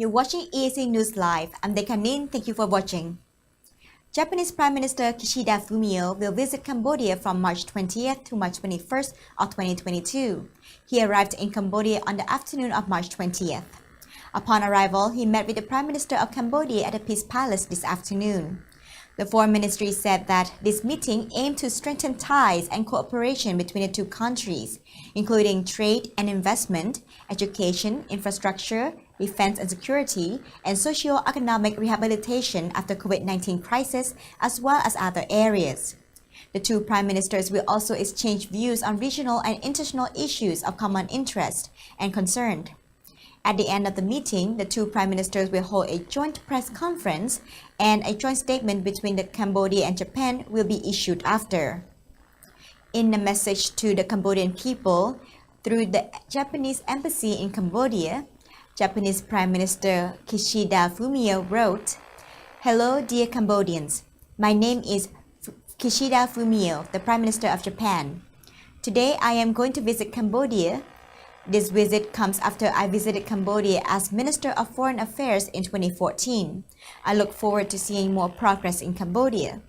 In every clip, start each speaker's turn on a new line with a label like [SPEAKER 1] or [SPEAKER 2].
[SPEAKER 1] You're watching EAC News Live. I'm Dekanin. Thank you for watching. Japanese Prime Minister Kishida Fumio will visit Cambodia from March 20th to March 21st of 2022. He arrived in Cambodia on the afternoon of March 20th. Upon arrival, he met with the Prime Minister of Cambodia at the Peace Palace this afternoon. The Foreign Ministry said that this meeting aimed to strengthen ties and cooperation between the two countries, including trade and investment, education, infrastructure, defense and security, and socio-economic rehabilitation after COVID-19 crisis, as well as other areas. The two prime ministers will also exchange views on regional and international issues of common interest and concern. At the end of the meeting, the two prime ministers will hold a joint press conference, and a joint statement between Cambodia and Japan will be issued after. In a message to the Cambodian people through the Japanese embassy in Cambodia, Japanese Prime Minister Kishida Fumio wrote, "Hello, dear Cambodians. My name is Kishida Fumio, the Prime Minister of Japan. Today I am going to visit Cambodia. This visit comes after I visited Cambodia as Minister of Foreign Affairs in 2014. I look forward to seeing more progress in Cambodia.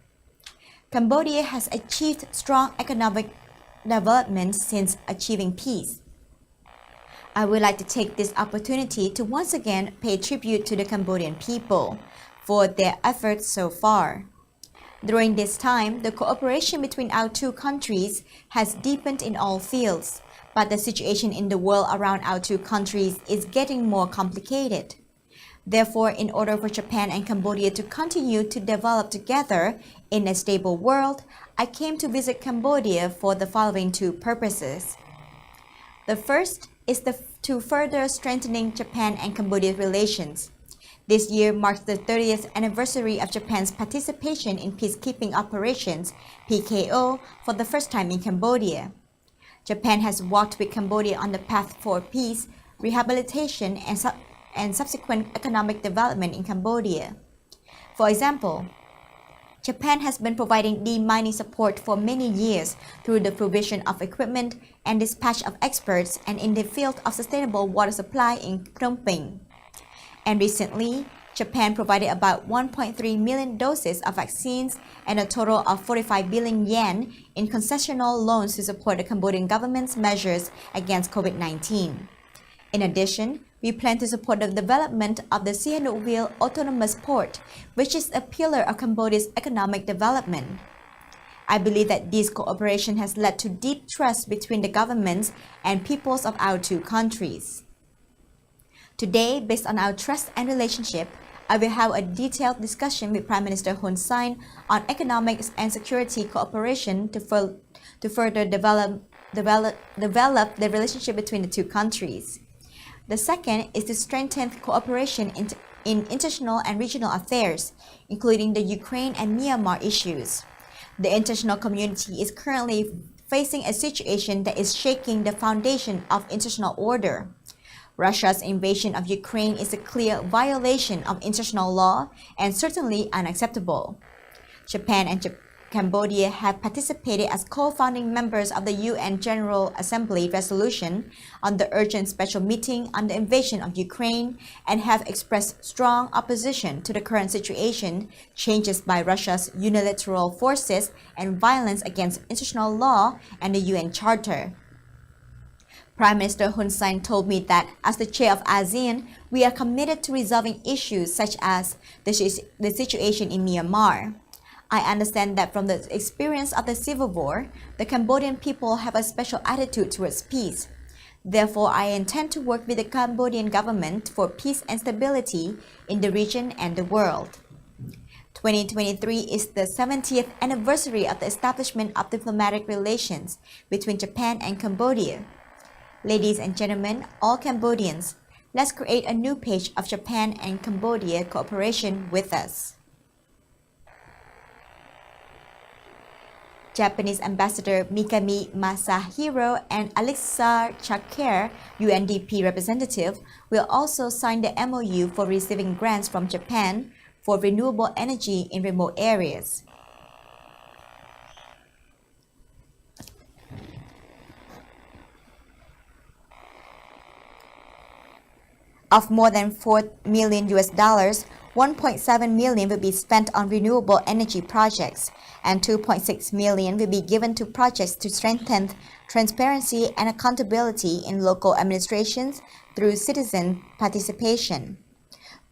[SPEAKER 1] Cambodia has achieved strong economic development since achieving peace. I would like to take this opportunity to once again pay tribute to the Cambodian people for their efforts so far. During this time, the cooperation between our two countries has deepened in all fields, but the situation in the world around our two countries is getting more complicated. Therefore, in order for Japan and Cambodia to continue to develop together in a stable world, I came to visit Cambodia for the following two purposes. The first is to further strengthening Japan and Cambodia's relations. This year marks the 30th anniversary of Japan's participation in peacekeeping operations, PKO, for the first time in Cambodia. Japan has walked with Cambodia on the path for peace, rehabilitation, and subsequent economic development in Cambodia. For example, Japan has been providing demining support for many years through the provision of equipment and dispatch of experts and in the field of sustainable water supply in Phnom Penh. And recently, Japan provided about 1.3 million doses of vaccines and a total of 45 billion yen in concessional loans to support the Cambodian government's measures against COVID-19. In addition, we plan to support the development of the Sihanoukville Autonomous Port, which is a pillar of Cambodia's economic development. I believe that this cooperation has led to deep trust between the governments and peoples of our two countries. Today, based on our trust and relationship, I will have a detailed discussion with Prime Minister Hun Sen on economic and security cooperation to further develop the relationship between the two countries. The second is to strengthen cooperation in international and regional affairs, including the Ukraine and Myanmar issues. The international community is currently facing a situation that is shaking the foundation of international order. Russia's invasion of Ukraine is a clear violation of international law and certainly unacceptable. Japan and Cambodia have participated as co-founding members of the UN General Assembly resolution on the urgent special meeting on the invasion of Ukraine and have expressed strong opposition to the current situation, changes by Russia's unilateral forces and violence against international law and the UN Charter. Prime Minister Hun Sen told me that as the chair of ASEAN, we are committed to resolving issues such as the situation in Myanmar. I understand that from the experience of the civil war, the Cambodian people have a special attitude towards peace. Therefore, I intend to work with the Cambodian government for peace and stability in the region and the world. 2023 is the 70th anniversary of the establishment of diplomatic relations between Japan and Cambodia. Ladies and gentlemen, all Cambodians, let's create a new page of Japan and Cambodia cooperation with us. Japanese Ambassador Mikami Masahiro and Alexa Chaker, UNDP representative, will also sign the MOU for receiving grants from Japan for renewable energy in remote areas. Of more than $4 million, 1.7 million will be spent on renewable energy projects, and 2.6 million will be given to projects to strengthen transparency and accountability in local administrations through citizen participation.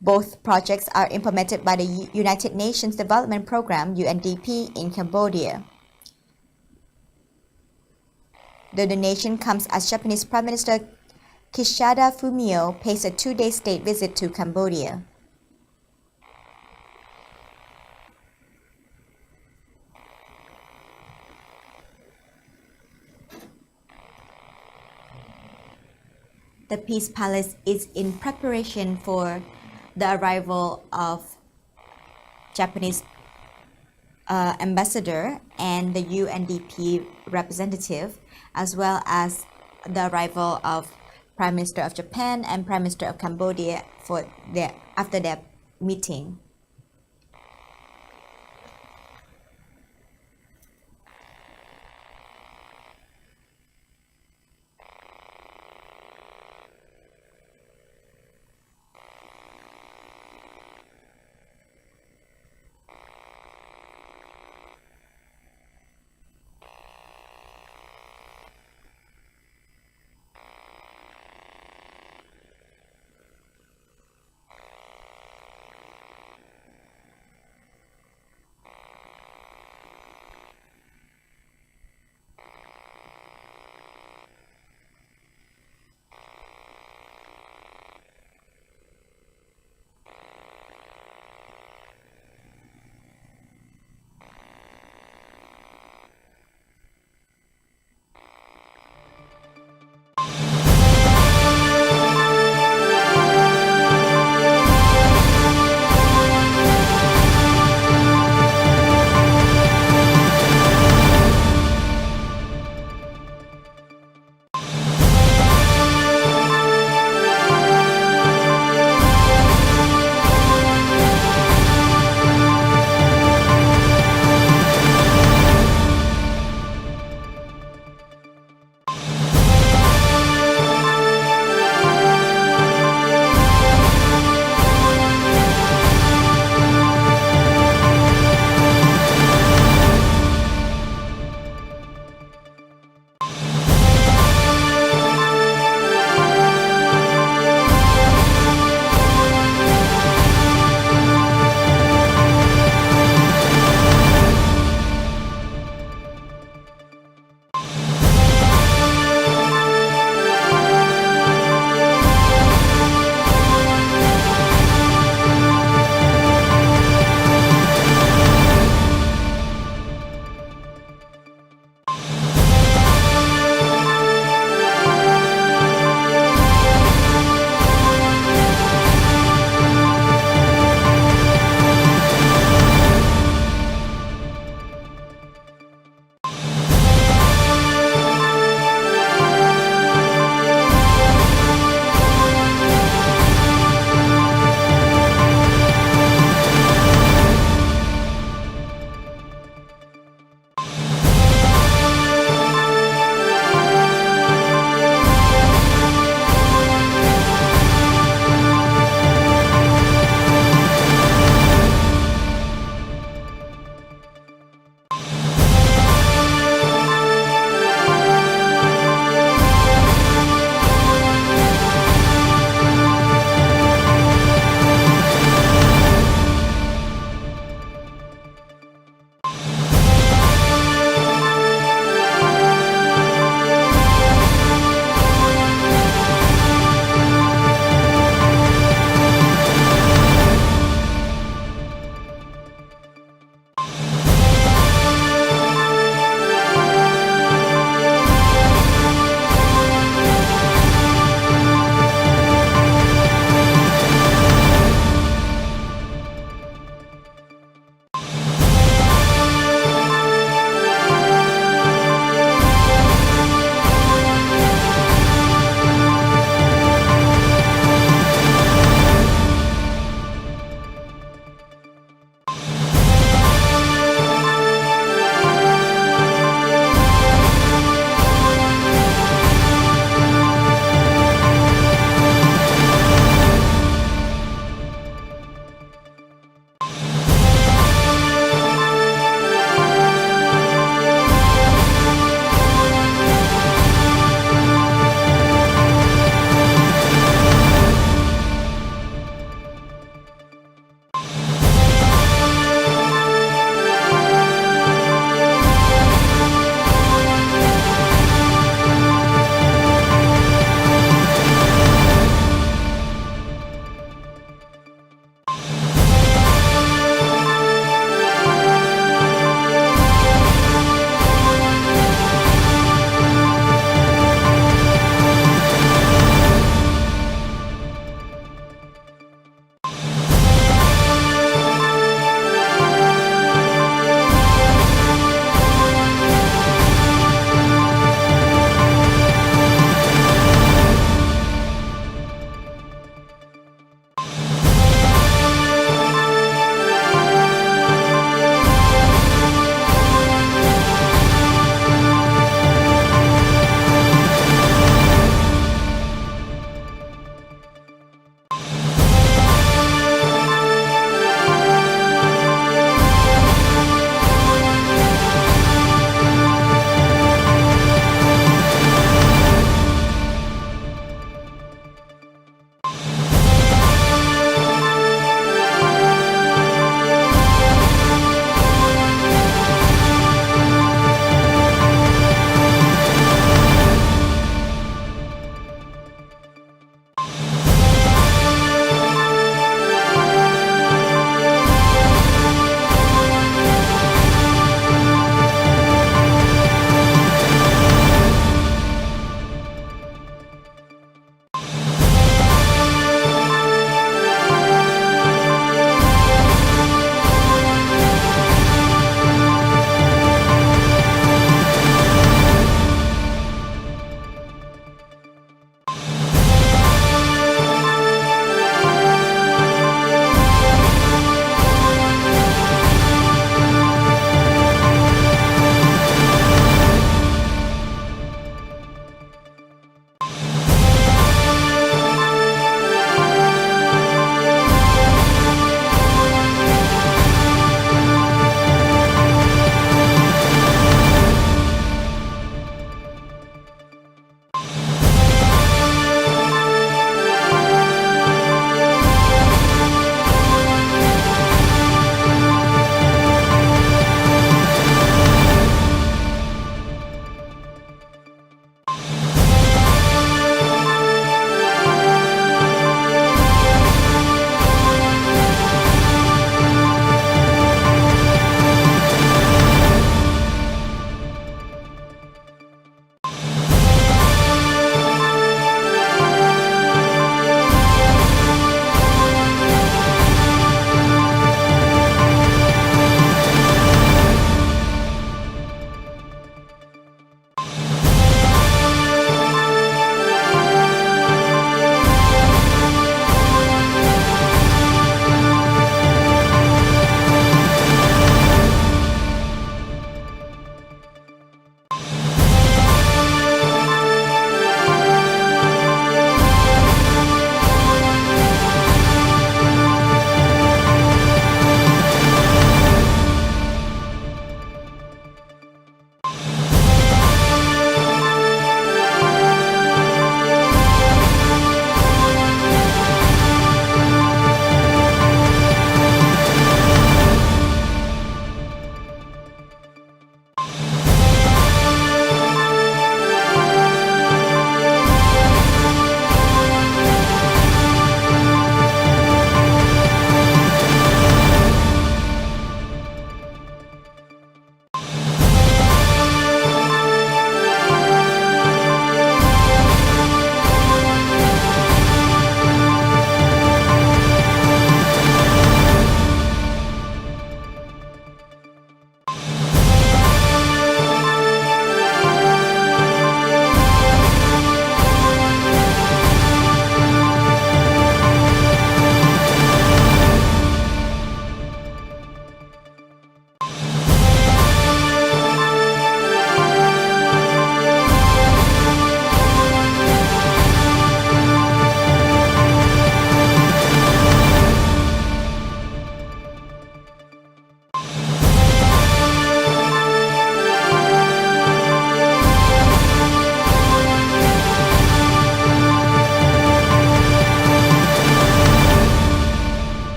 [SPEAKER 1] Both projects are implemented by the United Nations Development Programme (UNDP) in Cambodia. The donation comes as Japanese Prime Minister Kishida Fumio pays a 2-day state visit to Cambodia. The Peace Palace is in preparation for the arrival of Japanese ambassador and the UNDP representative, as well as the arrival of Prime Minister of Japan and Prime Minister of Cambodia after their meeting.